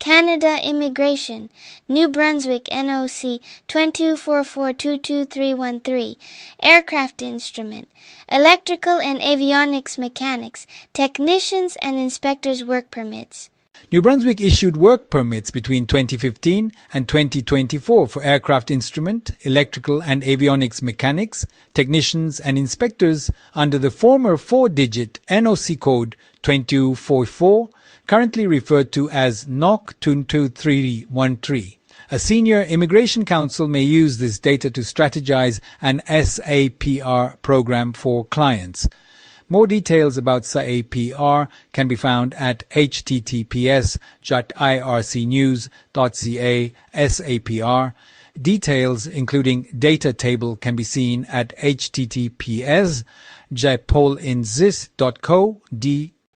Canada Immigration, New Brunswick NOC 224422313, Aircraft Instrument, Electrical and Avionics Mechanics, Technicians and Inspectors Work Permits. New Brunswick issued work permits between 2015 and 2024 for aircraft instrument, electrical and avionics mechanics, technicians and inspectors under the former 4-digit NOC code 2244, currently referred to as NOC 22313. A senior immigration counsel may use this data to strategize an SAPR program for clients. More details about SAPR can be found at https://ircnews.ca SAPR. Details, including data table, can be seen at https://japolinsis.co.d